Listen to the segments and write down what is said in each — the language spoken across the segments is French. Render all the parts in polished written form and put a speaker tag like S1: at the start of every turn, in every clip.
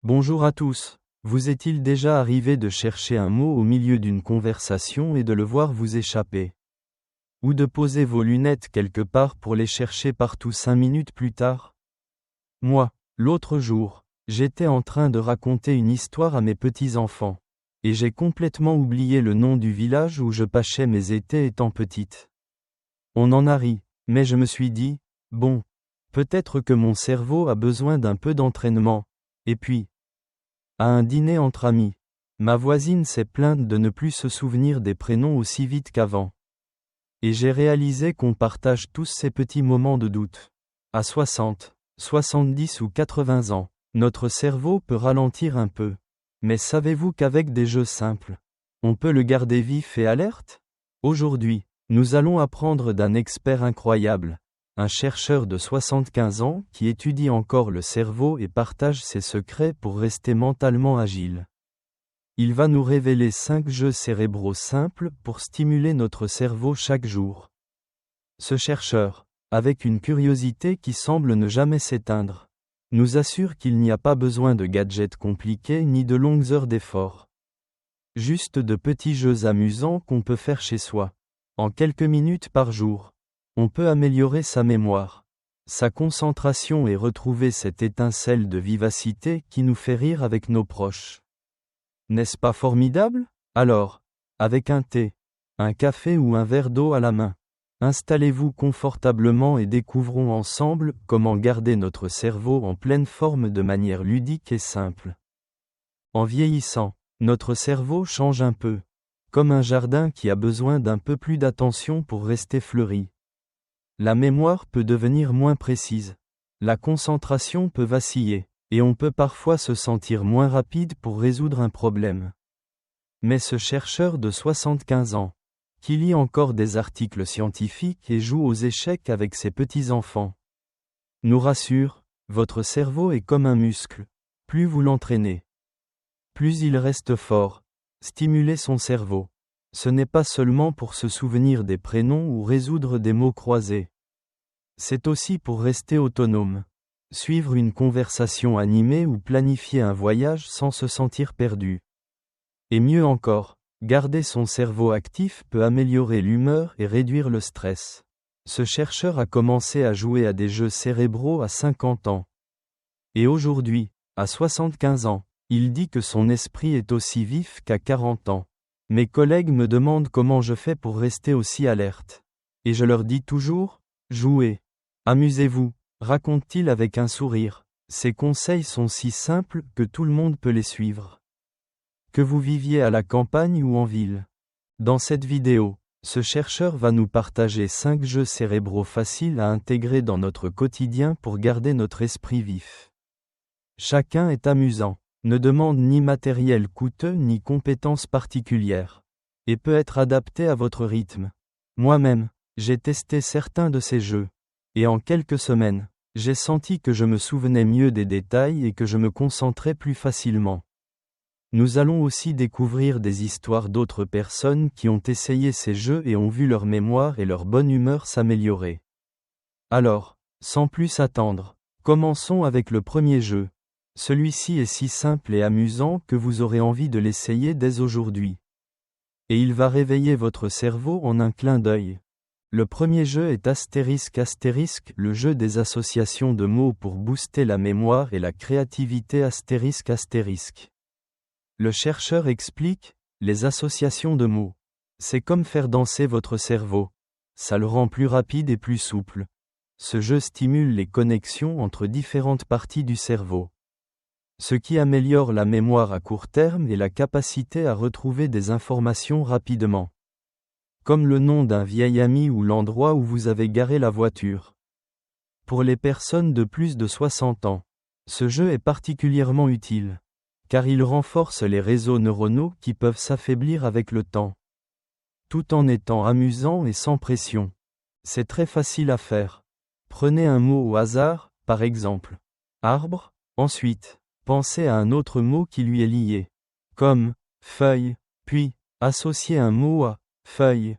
S1: Bonjour à tous. Vous est-il déjà arrivé de chercher un mot au milieu d'une conversation et de le voir vous échapper? Ou de poser vos lunettes quelque part pour les chercher partout 5 minutes plus tard? Moi, l'autre jour, j'étais en train de raconter une histoire à mes petits-enfants. Et j'ai complètement oublié le nom du village où je passais mes étés étant petite. On en a ri, mais je me suis dit, bon, peut-être que mon cerveau a besoin d'un peu d'entraînement. Et puis, à un dîner entre amis, ma voisine s'est plainte de ne plus se souvenir des prénoms aussi vite qu'avant. Et j'ai réalisé qu'on partage tous ces petits moments de doute. À 60, 70 ou 80 ans, notre cerveau peut ralentir un peu. Mais savez-vous qu'avec des jeux simples, on peut le garder vif et alerte? Aujourd'hui, nous allons apprendre d'un expert incroyable, un chercheur de 75 ans qui étudie encore le cerveau et partage ses secrets pour rester mentalement agile. Il va nous révéler 5 jeux cérébraux simples pour stimuler notre cerveau chaque jour. Ce chercheur, avec une curiosité qui semble ne jamais s'éteindre, nous assure qu'il n'y a pas besoin de gadgets compliqués ni de longues heures d'effort. Juste de petits jeux amusants qu'on peut faire chez soi. En quelques minutes par jour, on peut améliorer sa mémoire, sa concentration et retrouver cette étincelle de vivacité qui nous fait rire avec nos proches. N'est-ce pas formidable? Alors, avec un thé, un café ou un verre d'eau à la main, installez-vous confortablement et découvrons ensemble comment garder notre cerveau en pleine forme de manière ludique et simple. En vieillissant, notre cerveau change un peu, comme un jardin qui a besoin d'un peu plus d'attention pour rester fleuri. La mémoire peut devenir moins précise, la concentration peut vaciller, et on peut parfois se sentir moins rapide pour résoudre un problème. Mais ce chercheur de 75 ans, qui lit encore des articles scientifiques et joue aux échecs avec ses petits-enfants, nous rassure, votre cerveau est comme un muscle, plus vous l'entraînez, plus il reste fort. Stimuler son cerveau. Ce n'est pas seulement pour se souvenir des prénoms ou résoudre des mots croisés. C'est aussi pour rester autonome. Suivre une conversation animée ou planifier un voyage sans se sentir perdu. Et mieux encore, garder son cerveau actif peut améliorer l'humeur et réduire le stress. Ce chercheur a commencé à jouer à des jeux cérébraux à 50 ans. Et aujourd'hui, à 75 ans, il dit que son esprit est aussi vif qu'à 40 ans. Mes collègues me demandent comment je fais pour rester aussi alerte. Et je leur dis toujours, jouez. Amusez-vous, raconte-t-il avec un sourire. Ces conseils sont si simples que tout le monde peut les suivre. Que vous viviez à la campagne ou en ville. Dans cette vidéo, ce chercheur va nous partager 5 jeux cérébraux faciles à intégrer dans notre quotidien pour garder notre esprit vif. Chacun est amusant, ne demande ni matériel coûteux ni compétences particulières, et peut être adapté à votre rythme. Moi-même, j'ai testé certains de ces jeux, et en quelques semaines, j'ai senti que je me souvenais mieux des détails et que je me concentrais plus facilement. Nous allons aussi découvrir des histoires d'autres personnes qui ont essayé ces jeux et ont vu leur mémoire et leur bonne humeur s'améliorer. Alors, sans plus attendre, commençons avec le premier jeu. Celui-ci est si simple et amusant que vous aurez envie de l'essayer dès aujourd'hui. Et il va réveiller votre cerveau en un clin d'œil. Le premier jeu est Astérisque, le jeu des associations de mots pour booster la mémoire et la créativité Astérisque. Le chercheur explique, les associations de mots. C'est comme faire danser votre cerveau. Ça le rend plus rapide et plus souple. Ce jeu stimule les connexions entre différentes parties du cerveau. Ce qui améliore la mémoire à court terme et la capacité à retrouver des informations rapidement. Comme le nom d'un vieil ami ou l'endroit où vous avez garé la voiture. Pour les personnes de plus de 60 ans, ce jeu est particulièrement utile, car il renforce les réseaux neuronaux qui peuvent s'affaiblir avec le temps. Tout en étant amusant et sans pression. C'est très facile à faire. Prenez un mot au hasard, par exemple. Arbre, ensuite. Pensez à un autre mot qui lui est lié. Comme feuille, puis associez un mot à feuille,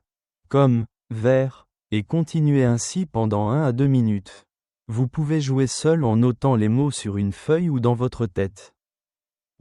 S1: comme vert, et continuez ainsi pendant 1 à 2 minutes. Vous pouvez jouer seul en notant les mots sur une feuille ou dans votre tête.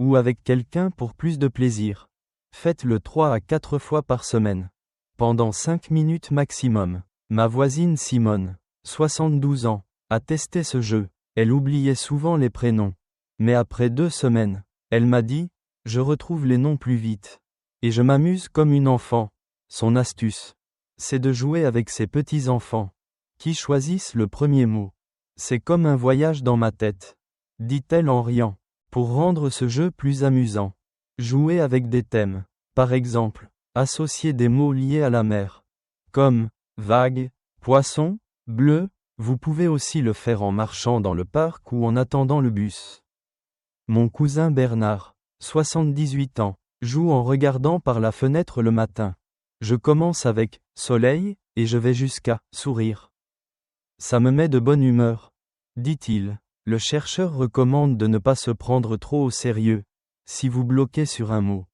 S1: ou avec quelqu'un pour plus de plaisir. Faites-le 3 à 4 fois par semaine. Pendant 5 minutes maximum. Ma voisine Simone, 72 ans, a testé ce jeu. Elle oubliait souvent les prénoms. Mais après 2 semaines, elle m'a dit, je retrouve les noms plus vite. Et je m'amuse comme une enfant. Son astuce, c'est de jouer avec ses petits-enfants, qui choisissent le premier mot. C'est comme un voyage dans ma tête, dit-elle en riant. Pour rendre ce jeu plus amusant, jouez avec des thèmes. Par exemple, associez des mots liés à la mer, comme vague, poisson, bleu. Vous pouvez aussi le faire en marchant dans le parc ou en attendant le bus. Mon cousin Bernard, 78 ans, joue en regardant par la fenêtre le matin. Je commence avec soleil et je vais jusqu'à sourire. Ça me met de bonne humeur, dit-il. Le chercheur recommande de ne pas se prendre trop au sérieux, si vous bloquez sur un mot.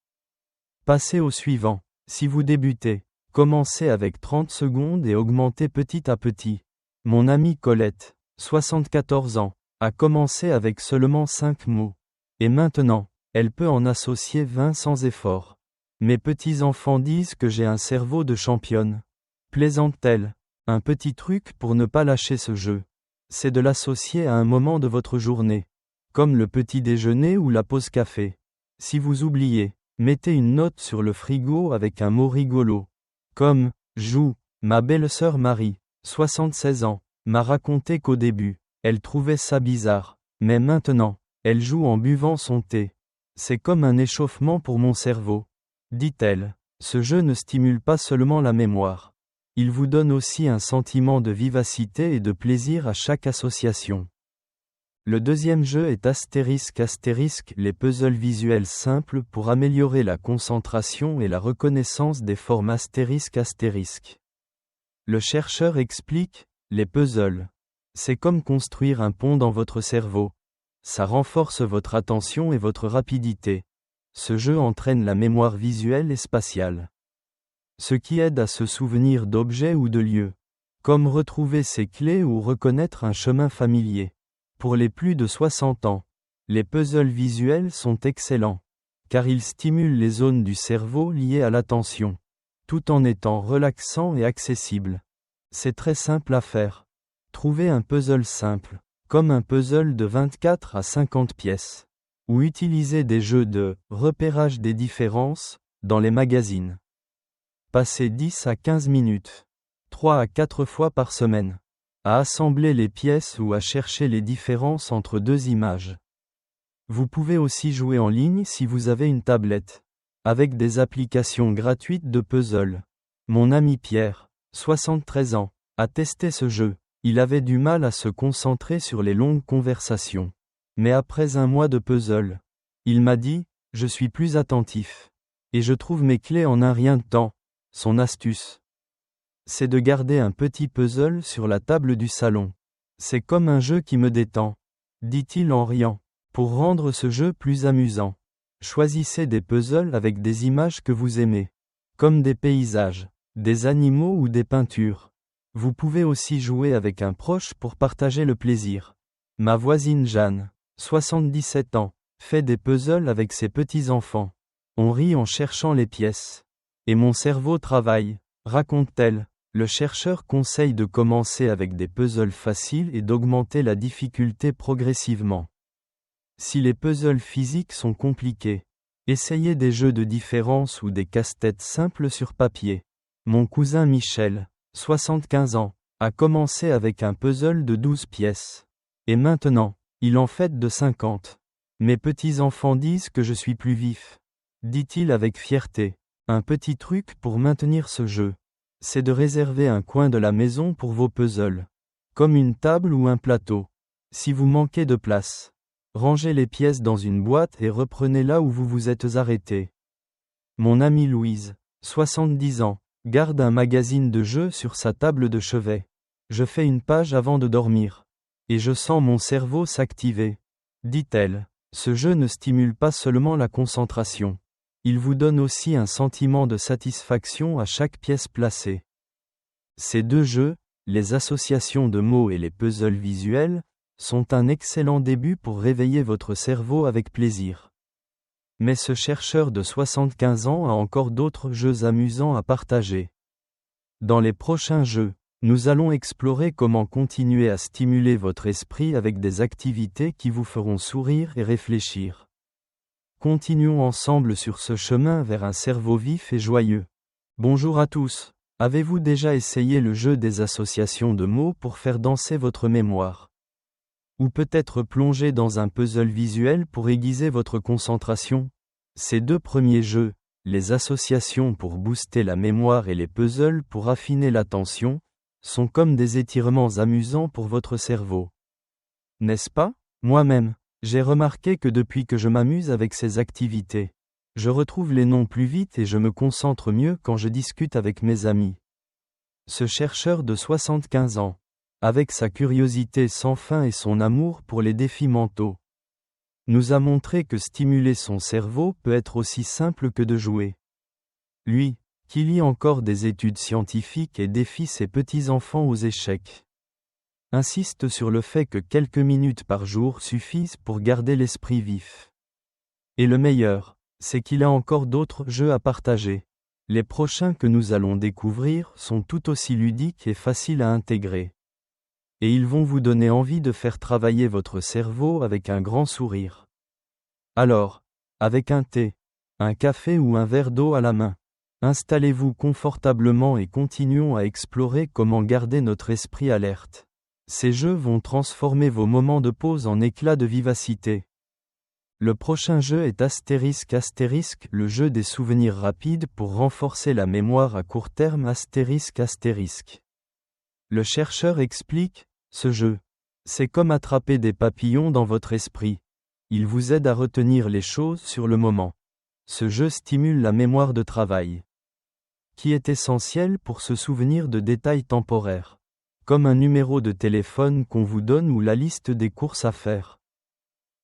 S1: Passez au suivant. Si vous débutez, commencez avec 30 secondes et augmentez petit à petit. Mon amie Colette, 74 ans, a commencé avec seulement 5 mots. Et maintenant, elle peut en associer 20 sans effort. Mes petits-enfants disent que j'ai un cerveau de championne. Plaisante-t-elle? Un petit truc pour ne pas lâcher ce jeu, c'est de l'associer à un moment de votre journée, comme le petit déjeuner ou la pause café. Si vous oubliez, mettez une note sur le frigo avec un mot rigolo, comme « joue ». Ma belle-sœur Marie, 76 ans, m'a raconté qu'au début, elle trouvait ça bizarre, mais maintenant, elle joue en buvant son thé. C'est comme un échauffement pour mon cerveau, dit-elle. Ce jeu ne stimule pas seulement la mémoire. Il vous donne aussi un sentiment de vivacité et de plaisir à chaque association. Le deuxième jeu est Astérisque, les puzzles visuels simples pour améliorer la concentration et la reconnaissance des formes astérisque. Le chercheur explique, les puzzles. C'est comme construire un pont dans votre cerveau. Ça renforce votre attention et votre rapidité. Ce jeu entraîne la mémoire visuelle et spatiale, ce qui aide à se souvenir d'objets ou de lieux, comme retrouver ses clés ou reconnaître un chemin familier. Pour les plus de 60 ans, les puzzles visuels sont excellents, car ils stimulent les zones du cerveau liées à l'attention, tout en étant relaxants et accessibles. C'est très simple à faire. Trouvez un puzzle simple, comme un puzzle de 24 à 50 pièces, ou utilisez des jeux de repérage des différences dans les magazines. Passez 10 à 15 minutes, 3 à 4 fois par semaine, à assembler les pièces ou à chercher les différences entre deux images. Vous pouvez aussi jouer en ligne si vous avez une tablette, avec des applications gratuites de puzzle. Mon ami Pierre, 73 ans, a testé ce jeu. Il avait du mal à se concentrer sur les longues conversations. Mais après un mois de puzzle, il m'a dit, je suis plus attentif. Et je trouve mes clés en un rien de temps. Son astuce, c'est de garder un petit puzzle sur la table du salon. C'est comme un jeu qui me détend, dit-il en riant. Pour rendre ce jeu plus amusant, choisissez des puzzles avec des images que vous aimez, comme des paysages, des animaux ou des peintures. Vous pouvez aussi jouer avec un proche pour partager le plaisir. Ma voisine Jeanne, 77 ans, fait des puzzles avec ses petits-enfants. On rit en cherchant les pièces. Et mon cerveau travaille, raconte-t-elle. Le chercheur conseille de commencer avec des puzzles faciles et d'augmenter la difficulté progressivement. Si les puzzles physiques sont compliqués, essayez des jeux de différence ou des casse-têtes simples sur papier. Mon cousin Michel, 75 ans, a commencé avec un puzzle de 12 pièces. Et maintenant, il en fait de 50. Mes petits-enfants disent que je suis plus vif, dit-il avec fierté. Un petit truc pour maintenir ce jeu, c'est de réserver un coin de la maison pour vos puzzles, comme une table ou un plateau. Si vous manquez de place, rangez les pièces dans une boîte et reprenez là où vous vous êtes arrêté. Mon amie Louise, 70 ans, garde un magazine de jeux sur sa table de chevet. Je fais une page avant de dormir, et je sens mon cerveau s'activer, dit-elle. Ce jeu ne stimule pas seulement la concentration. Il vous donne aussi un sentiment de satisfaction à chaque pièce placée. Ces deux jeux, les associations de mots et les puzzles visuels, sont un excellent début pour réveiller votre cerveau avec plaisir. Mais ce chercheur de 75 ans a encore d'autres jeux amusants à partager. Dans les prochains jeux, nous allons explorer comment continuer à stimuler votre esprit avec des activités qui vous feront sourire et réfléchir. Continuons ensemble sur ce chemin vers un cerveau vif et joyeux. Bonjour à tous. Avez-vous déjà essayé le jeu des associations de mots pour faire danser votre mémoire? Ou peut-être plonger dans un puzzle visuel pour aiguiser votre concentration? Ces deux premiers jeux, les associations pour booster la mémoire et les puzzles pour affiner l'attention, sont comme des étirements amusants pour votre cerveau. N'est-ce pas? Moi-même, j'ai remarqué que depuis que je m'amuse avec ces activités, je retrouve les noms plus vite et je me concentre mieux quand je discute avec mes amis. Ce chercheur de 75 ans, avec sa curiosité sans fin et son amour pour les défis mentaux, nous a montré que stimuler son cerveau peut être aussi simple que de jouer. Lui, qui lit encore des études scientifiques et défie ses petits-enfants aux échecs, insiste sur le fait que quelques minutes par jour suffisent pour garder l'esprit vif. Et le meilleur, c'est qu'il a encore d'autres jeux à partager. Les prochains que nous allons découvrir sont tout aussi ludiques et faciles à intégrer. Et ils vont vous donner envie de faire travailler votre cerveau avec un grand sourire. Alors, avec un thé, un café ou un verre d'eau à la main, installez-vous confortablement et continuons à explorer comment garder notre esprit alerte. Ces jeux vont transformer vos moments de pause en éclats de vivacité. Le prochain jeu est Astérisque, le jeu des souvenirs rapides pour renforcer la mémoire à court terme. Astérisque. Le chercheur explique, ce jeu, c'est comme attraper des papillons dans votre esprit. Il vous aide à retenir les choses sur le moment. Ce jeu stimule la mémoire de travail, qui est essentielle pour se souvenir de détails temporaires, comme un numéro de téléphone qu'on vous donne ou la liste des courses à faire.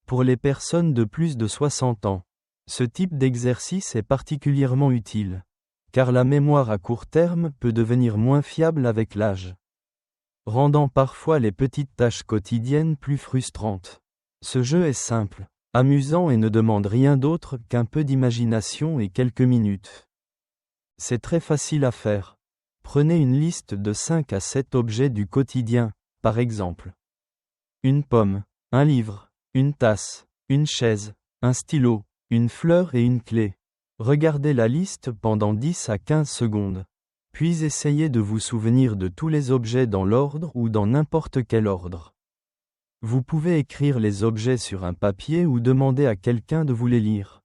S1: Pour les personnes de plus de 60 ans, ce type d'exercice est particulièrement utile, car la mémoire à court terme peut devenir moins fiable avec l'âge, rendant parfois les petites tâches quotidiennes plus frustrantes. Ce jeu est simple, amusant et ne demande rien d'autre qu'un peu d'imagination et quelques minutes. C'est très facile à faire. Prenez une liste de 5 à 7 objets du quotidien, par exemple. Une pomme, un livre, une tasse, une chaise, un stylo, une fleur et une clé. Regardez la liste pendant 10 à 15 secondes. Puis essayez de vous souvenir de tous les objets dans l'ordre ou dans n'importe quel ordre. Vous pouvez écrire les objets sur un papier ou demander à quelqu'un de vous les lire.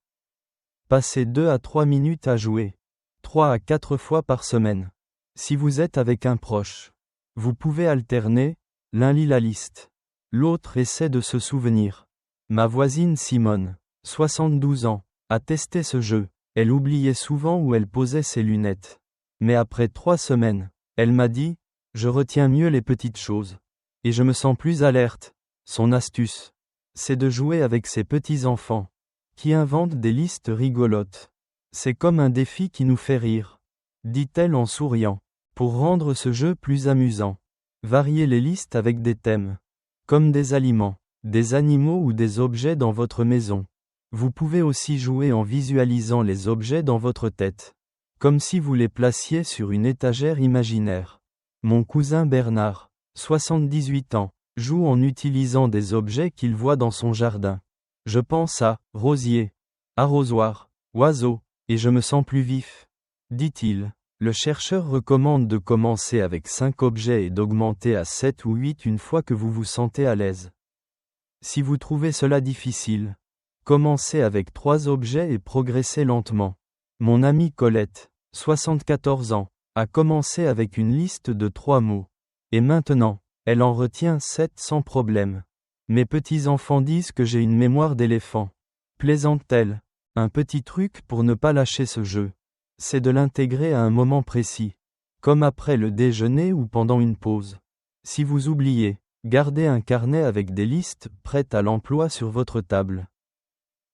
S1: Passez 2 à 3 minutes à jouer. 3 à 4 fois par semaine. Si vous êtes avec un proche, vous pouvez alterner, l'un lit la liste, l'autre essaie de se souvenir. Ma voisine Simone, 72 ans, a testé ce jeu. Elle oubliait souvent où elle posait ses lunettes. Mais après 3 semaines, elle m'a dit, je retiens mieux les petites choses. Et je me sens plus alerte. Son astuce, c'est de jouer avec ses petits-enfants, qui inventent des listes rigolotes. C'est comme un défi qui nous fait rire, dit-elle en souriant. Pour rendre ce jeu plus amusant, variez les listes avec des thèmes, comme des aliments, des animaux ou des objets dans votre maison. Vous pouvez aussi jouer en visualisant les objets dans votre tête, comme si vous les placiez sur une étagère imaginaire. Mon cousin Bernard, 78 ans, joue en utilisant des objets qu'il voit dans son jardin. Je pense à rosier, arrosoir, oiseau, et je me sens plus vif, dit-il. Le chercheur recommande de commencer avec 5 objets et d'augmenter à 7 ou 8 une fois que vous vous sentez à l'aise. Si vous trouvez cela difficile, commencez avec 3 objets et progressez lentement. Mon amie Colette, 74 ans, a commencé avec une liste de 3 mots. Et maintenant, elle en retient 7 sans problème. Mes petits-enfants disent que j'ai une mémoire d'éléphant. Plaisante-t-elle? Un petit truc pour ne pas lâcher ce jeu, c'est de l'intégrer à un moment précis, comme après le déjeuner ou pendant une pause. Si vous oubliez, gardez un carnet avec des listes prêtes à l'emploi sur votre table.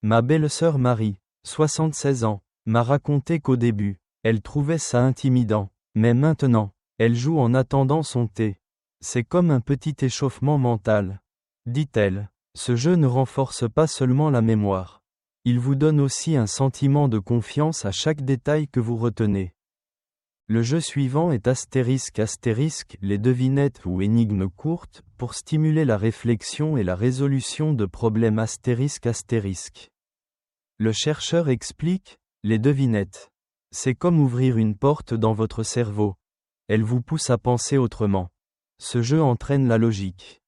S1: Ma belle-sœur Marie, 76 ans, m'a raconté qu'au début, elle trouvait ça intimidant, mais maintenant, elle joue en attendant son thé. C'est comme un petit échauffement mental, dit-elle. Ce jeu ne renforce pas seulement la mémoire, Il vous donne aussi un sentiment de confiance à chaque détail que vous retenez. Le jeu suivant est astérisque astérisque, les devinettes ou énigmes courtes, pour stimuler la réflexion et la résolution de problèmes astérisque astérisque. Le chercheur explique, les devinettes. C'est comme ouvrir une porte dans votre cerveau. Elle vous pousse à penser autrement. Ce jeu entraîne la logique,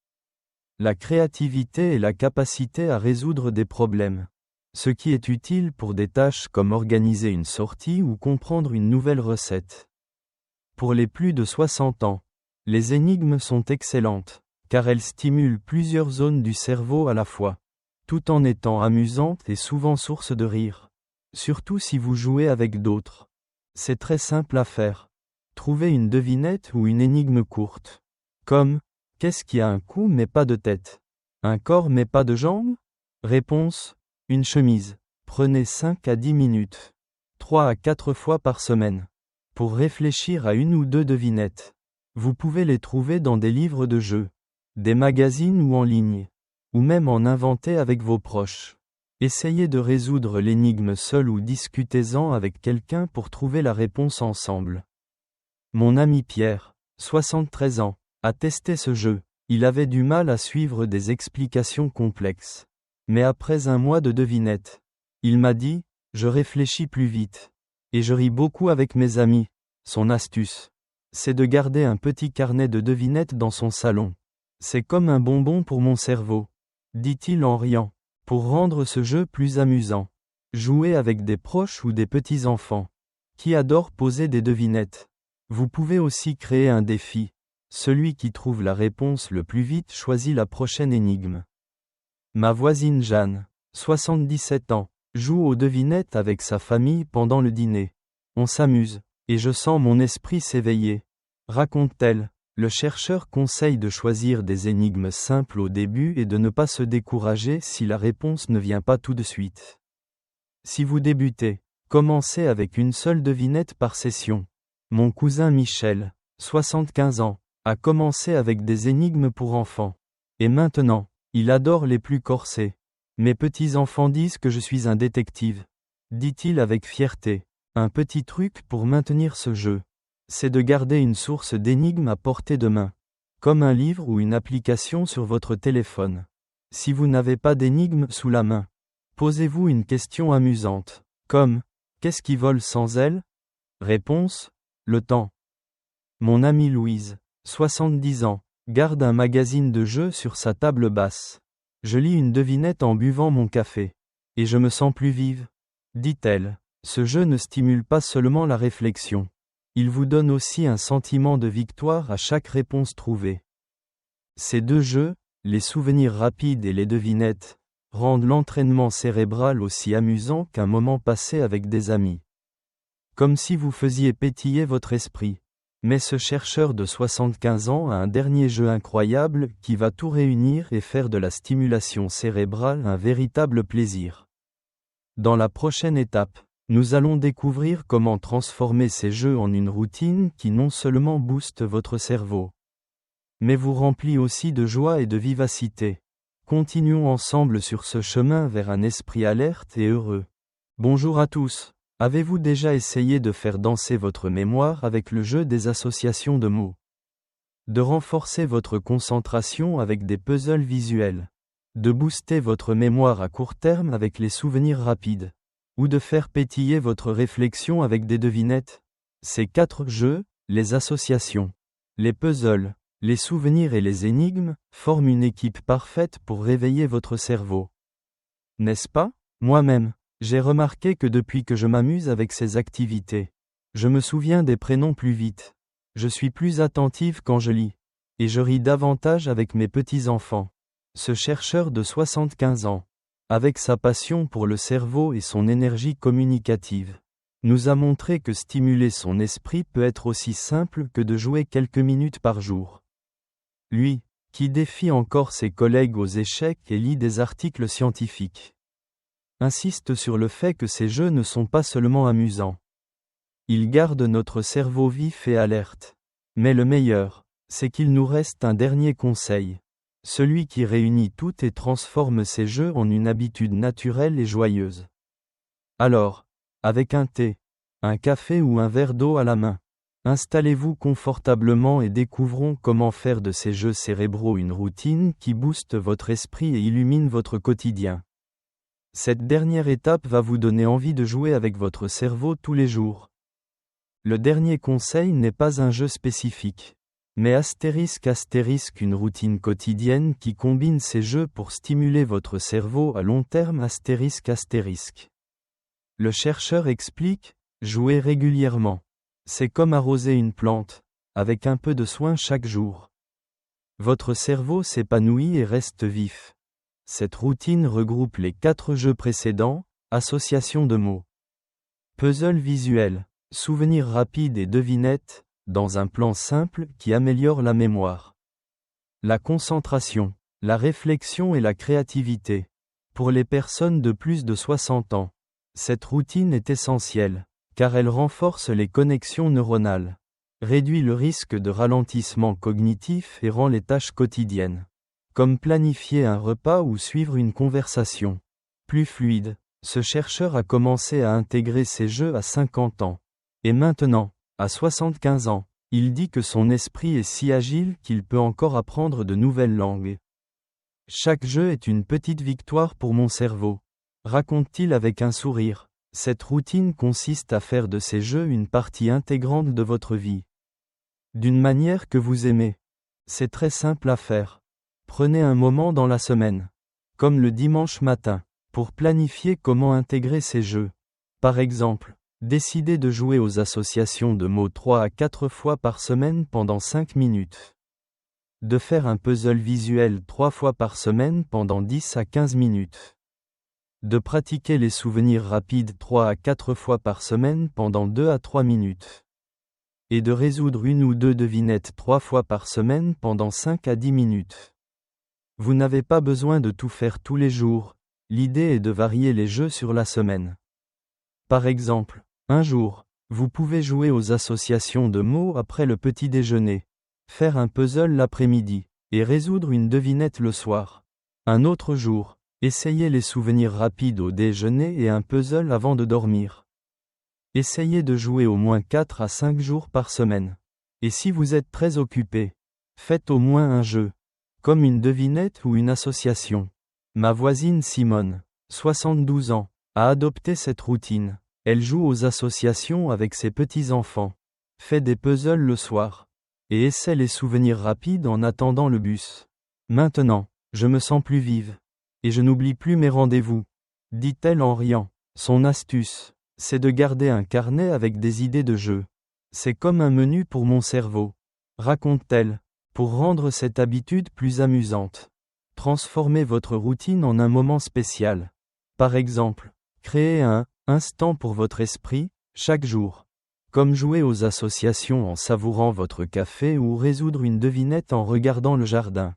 S1: la créativité et la capacité à résoudre des problèmes. Ce qui est utile pour des tâches comme organiser une sortie ou comprendre une nouvelle recette. Pour les plus de 60 ans, les énigmes sont excellentes, car elles stimulent plusieurs zones du cerveau à la fois, tout en étant amusantes et souvent source de rire. Surtout si vous jouez avec d'autres. C'est très simple à faire. Trouvez une devinette ou une énigme courte. Comme, qu'est-ce qui a un cou mais pas de tête? Un corps mais pas de jambes? Réponse, une chemise. Prenez 5 à 10 minutes. 3 à 4 fois par semaine. Pour réfléchir à une ou deux devinettes. Vous pouvez les trouver dans des livres de jeux, des magazines ou en ligne. Ou même en inventer avec vos proches. Essayez de résoudre l'énigme seul ou discutez-en avec quelqu'un pour trouver la réponse ensemble. Mon ami Pierre, 73 ans, a testé ce jeu. Il avait du mal à suivre des explications complexes. Mais après un mois de devinettes, il m'a dit, je réfléchis plus vite. Et je ris beaucoup avec mes amis. Son astuce, c'est de garder un petit carnet de devinettes dans son salon. C'est comme un bonbon pour mon cerveau, dit-il en riant. Pour rendre ce jeu plus amusant, jouez avec des proches ou des petits-enfants qui adorent poser des devinettes. Vous pouvez aussi créer un défi. Celui qui trouve la réponse le plus vite choisit la prochaine énigme. Ma voisine Jeanne, 77 ans, joue aux devinettes avec sa famille pendant le dîner. On s'amuse, et je sens mon esprit s'éveiller. Raconte-t-elle. Le chercheur conseille de choisir des énigmes simples au début et de ne pas se décourager si la réponse ne vient pas tout de suite. Si vous débutez, commencez avec une seule devinette par session. Mon cousin Michel, 75 ans, a commencé avec des énigmes pour enfants. Et maintenant, il adore les plus corsées. Mes petits-enfants disent que je suis un détective, dit-il avec fierté. Un petit truc pour maintenir ce jeu, c'est de garder une source d'énigmes à portée de main, comme un livre ou une application sur votre téléphone. Si vous n'avez pas d'énigme sous la main, posez-vous une question amusante, comme « Qu'est-ce qui vole sans ailes ?» Réponse, le temps. Mon amie Louise, 70 ans, garde un magazine de jeux sur sa table basse. Je lis une devinette en buvant mon café. Et je me sens plus vive, dit-elle. Ce jeu ne stimule pas seulement la réflexion. Il vous donne aussi un sentiment de victoire à chaque réponse trouvée. Ces deux jeux, les souvenirs rapides et les devinettes, rendent l'entraînement cérébral aussi amusant qu'un moment passé avec des amis. Comme si vous faisiez pétiller votre esprit. Mais ce chercheur de 75 ans a un dernier jeu incroyable qui va tout réunir et faire de la stimulation cérébrale un véritable plaisir. Dans la prochaine étape, nous allons découvrir comment transformer ces jeux en une routine qui non seulement booste votre cerveau, mais vous remplit aussi de joie et de vivacité. Continuons ensemble sur ce chemin vers un esprit alerte et heureux. Bonjour à tous. Avez-vous déjà essayé de faire danser votre mémoire avec le jeu des associations de mots? De renforcer votre concentration avec des puzzles visuels? De booster votre mémoire à court terme avec les souvenirs rapides? Ou de faire pétiller votre réflexion avec des devinettes? Ces 4 jeux, les associations, les puzzles, les souvenirs et les énigmes, forment une équipe parfaite pour réveiller votre cerveau. N'est-ce pas? Moi-même, j'ai remarqué que depuis que je m'amuse avec ces activités, je me souviens des prénoms plus vite. Je suis plus attentive quand je lis. Et je ris davantage avec mes petits-enfants. Ce chercheur de 75 ans, avec sa passion pour le cerveau et son énergie communicative, nous a montré que stimuler son esprit peut être aussi simple que de jouer quelques minutes par jour. Lui, qui défie encore ses collègues aux échecs et lit des articles scientifiques, insiste sur le fait que ces jeux ne sont pas seulement amusants. Ils gardent notre cerveau vif et alerte. Mais le meilleur, c'est qu'il nous reste un dernier conseil. celui qui réunit tout et transforme ces jeux en une habitude naturelle et joyeuse. Alors, avec un thé, un café ou un verre d'eau à la main, installez-vous confortablement et découvrons comment faire de ces jeux cérébraux une routine qui booste votre esprit et illumine votre quotidien. Cette dernière étape va vous donner envie de jouer avec votre cerveau tous les jours. Le dernier conseil n'est pas un jeu spécifique, mais * une routine quotidienne qui combine ces jeux pour stimuler votre cerveau à long terme ***. Le chercheur explique, jouer régulièrement. C'est comme arroser une plante, avec un peu de soin chaque jour. Votre cerveau s'épanouit et reste vif. Cette routine regroupe les 4 jeux précédents, association de mots, puzzle visuel, souvenirs rapides et devinettes, dans un plan simple qui améliore la mémoire. La concentration, la réflexion et la créativité. Pour les personnes de plus de 60 ans, cette routine est essentielle, car elle renforce les connexions neuronales, réduit le risque de ralentissement cognitif et rend les tâches quotidiennes, comme planifier un repas ou suivre une conversation, plus fluide. Ce chercheur a commencé à intégrer ces jeux à 50 ans. Et maintenant, à 75 ans, il dit que son esprit est si agile qu'il peut encore apprendre de nouvelles langues. Chaque jeu est une petite victoire pour mon cerveau, raconte-t-il avec un sourire. Cette routine consiste à faire de ces jeux une partie intégrante de votre vie. D'une manière que vous aimez. C'est très simple à faire. Prenez un moment dans la semaine, comme le dimanche matin, pour planifier comment intégrer ces jeux. Par exemple, décidez de jouer aux associations de mots 3 à 4 fois par semaine pendant 5 minutes. De faire un puzzle visuel 3 fois par semaine pendant 10 à 15 minutes. De pratiquer les souvenirs rapides 3 à 4 fois par semaine pendant 2 à 3 minutes. Et de résoudre 1 ou 2 devinettes 3 fois par semaine pendant 5 à 10 minutes. Vous n'avez pas besoin de tout faire tous les jours, l'idée est de varier les jeux sur la semaine. Par exemple, un jour, vous pouvez jouer aux associations de mots après le petit déjeuner, faire un puzzle l'après-midi, et résoudre une devinette le soir. Un autre jour, essayez les souvenirs rapides au déjeuner et un puzzle avant de dormir. Essayez de jouer au moins 4 à 5 jours par semaine. Et si vous êtes très occupé, faites au moins un jeu, comme une devinette ou une association. Ma voisine Simone, 72 ans, a adopté cette routine. Elle joue aux associations avec ses petits-enfants, fait des puzzles le soir, et essaie les souvenirs rapides en attendant le bus. Maintenant, je me sens plus vive. Et je n'oublie plus mes rendez-vous, dit-elle en riant. Son astuce, c'est de garder un carnet avec des idées de jeu. C'est comme un menu pour mon cerveau, raconte-t-elle, pour rendre cette habitude plus amusante. Transformez votre routine en un moment spécial. Par exemple, créez un instant pour votre esprit, chaque jour. Comme jouer aux associations en savourant votre café ou résoudre une devinette en regardant le jardin.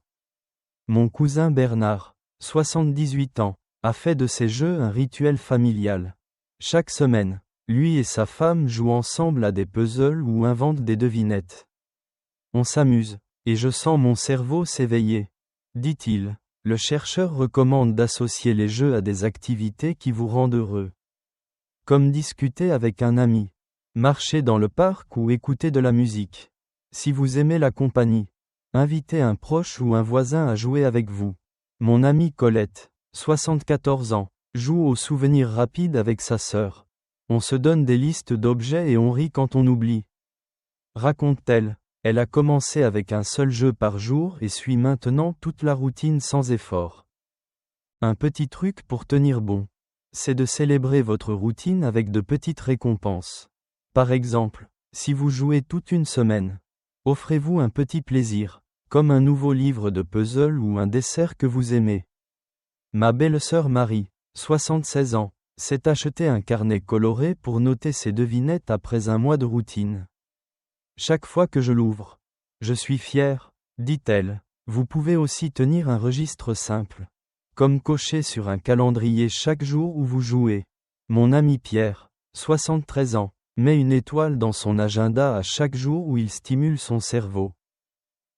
S1: Mon cousin Bernard, 78 ans, a fait de ces jeux un rituel familial. Chaque semaine, lui et sa femme jouent ensemble à des puzzles ou inventent des devinettes. On s'amuse, et je sens mon cerveau s'éveiller, dit-il. Le chercheur recommande d'associer les jeux à des activités qui vous rendent heureux. Comme discuter avec un ami, marcher dans le parc ou écouter de la musique. Si vous aimez la compagnie, invitez un proche ou un voisin à jouer avec vous. Mon amie Colette, 74 ans, joue aux souvenirs rapides avec sa sœur. On se donne des listes d'objets et on rit quand on oublie. Raconte-t-elle, elle a commencé avec un seul jeu par jour et suit maintenant toute la routine sans effort. Un petit truc pour tenir bon, c'est de célébrer votre routine avec de petites récompenses. Par exemple, si vous jouez toute une semaine, offrez-vous un petit plaisir, comme un nouveau livre de puzzle ou un dessert que vous aimez. Ma belle-sœur Marie, 76 ans, s'est acheté un carnet coloré pour noter ses devinettes après un mois de routine. Chaque fois que je l'ouvre, je suis fière, dit-elle. Vous pouvez aussi tenir un registre simple, comme cocher sur un calendrier chaque jour où vous jouez. Mon ami Pierre, 73 ans, met une étoile dans son agenda à chaque jour où il stimule son cerveau.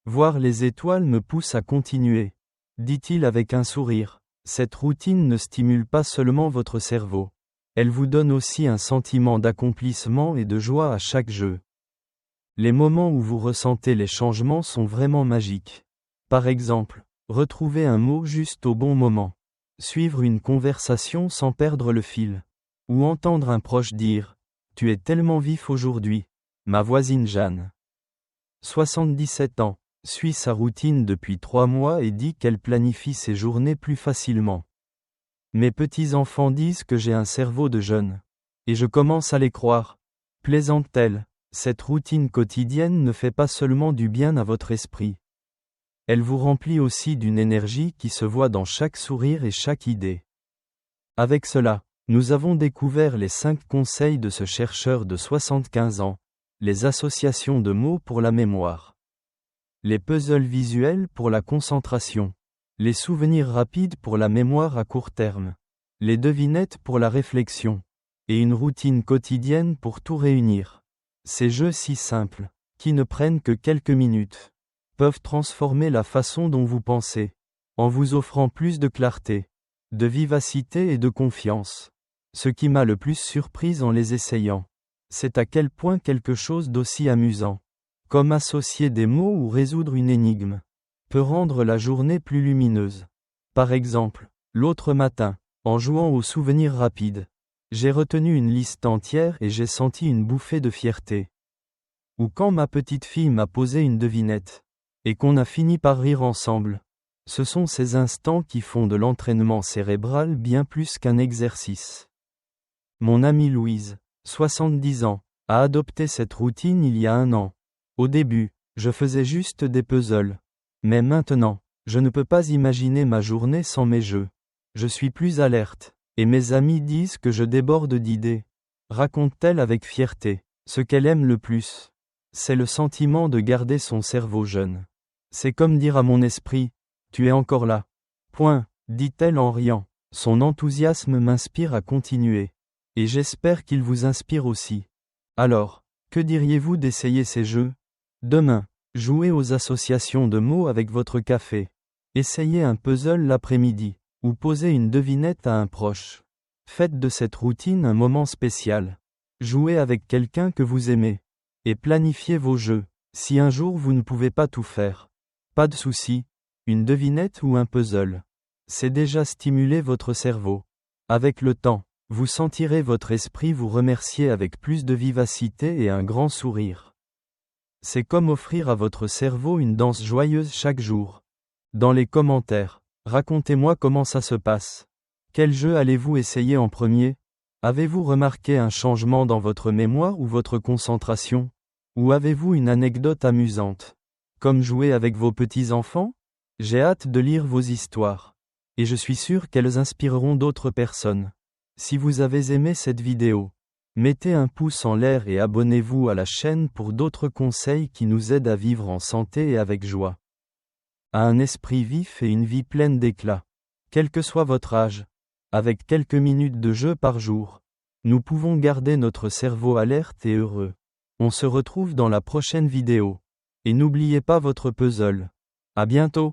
S1: Voir les étoiles me pousse à continuer, dit-il avec un sourire. Cette routine ne stimule pas seulement votre cerveau. Elle vous donne aussi un sentiment d'accomplissement et de joie à chaque jeu. Les moments où vous ressentez les changements sont vraiment magiques. Par exemple, retrouver un mot juste au bon moment. Suivre une conversation sans perdre le fil. Ou entendre un proche dire « Tu es tellement vif aujourd'hui », ma voisine Jeanne. 77 ans, suit sa routine depuis 3 mois et dit qu'elle planifie ses journées plus facilement. Mes petits-enfants disent que j'ai un cerveau de jeune. Et je commence à les croire. Plaisante-t-elle. Cette routine quotidienne ne fait pas seulement du bien à votre esprit. Elle vous remplit aussi d'une énergie qui se voit dans chaque sourire et chaque idée. Avec cela, nous avons découvert les 5 conseils de ce chercheur de 75 ans, les associations de mots pour la mémoire, les puzzles visuels pour la concentration, les souvenirs rapides pour la mémoire à court terme, les devinettes pour la réflexion, et une routine quotidienne pour tout réunir. Ces jeux si simples, qui ne prennent que quelques minutes, peuvent transformer la façon dont vous pensez, en vous offrant plus de clarté, de vivacité et de confiance. Ce qui m'a le plus surprise en les essayant, c'est à quel point quelque chose d'aussi amusant, comme associer des mots ou résoudre une énigme, peut rendre la journée plus lumineuse. Par exemple, l'autre matin, en jouant aux souvenirs rapides, j'ai retenu une liste entière et j'ai senti une bouffée de fierté. Ou quand ma petite fille m'a posé une devinette, et qu'on a fini par rire ensemble. Ce sont ces instants qui font de l'entraînement cérébral bien plus qu'un exercice. Mon amie Louise, 70 ans, a adopté cette routine il y a 1 an. Au début, je faisais juste des puzzles. Mais maintenant, je ne peux pas imaginer ma journée sans mes jeux. Je suis plus alerte, et mes amis disent que je déborde d'idées. Raconte-t-elle avec fierté. Ce qu'elle aime le plus, c'est le sentiment de garder son cerveau jeune. C'est comme dire à mon esprit, tu es encore là. Point, dit-elle en riant. Son enthousiasme m'inspire à continuer. Et j'espère qu'il vous inspire aussi. Alors, que diriez-vous d'essayer ces jeux? Demain, jouez aux associations de mots avec votre café. Essayez un puzzle l'après-midi, ou posez une devinette à un proche. Faites de cette routine un moment spécial. Jouez avec quelqu'un que vous aimez. Et planifiez vos jeux. Si un jour vous ne pouvez pas tout faire, pas de souci, une devinette ou un puzzle. C'est déjà stimuler votre cerveau. Avec le temps, vous sentirez votre esprit vous remercier avec plus de vivacité et un grand sourire. C'est comme offrir à votre cerveau une danse joyeuse chaque jour. Dans les commentaires, racontez-moi comment ça se passe. Quel jeu allez-vous essayer en premier? Avez-vous remarqué un changement dans votre mémoire ou votre concentration? Ou avez-vous une anecdote amusante? Comme jouer avec vos petits-enfants? J'ai hâte de lire vos histoires. Et je suis sûr qu'elles inspireront d'autres personnes. Si vous avez aimé cette vidéo, mettez un pouce en l'air et abonnez-vous à la chaîne pour d'autres conseils qui nous aident à vivre en santé et avec joie. À un esprit vif et une vie pleine d'éclat. Quel que soit votre âge, avec quelques minutes de jeu par jour, nous pouvons garder notre cerveau alerte et heureux. On se retrouve dans la prochaine vidéo. Et n'oubliez pas votre puzzle. À bientôt!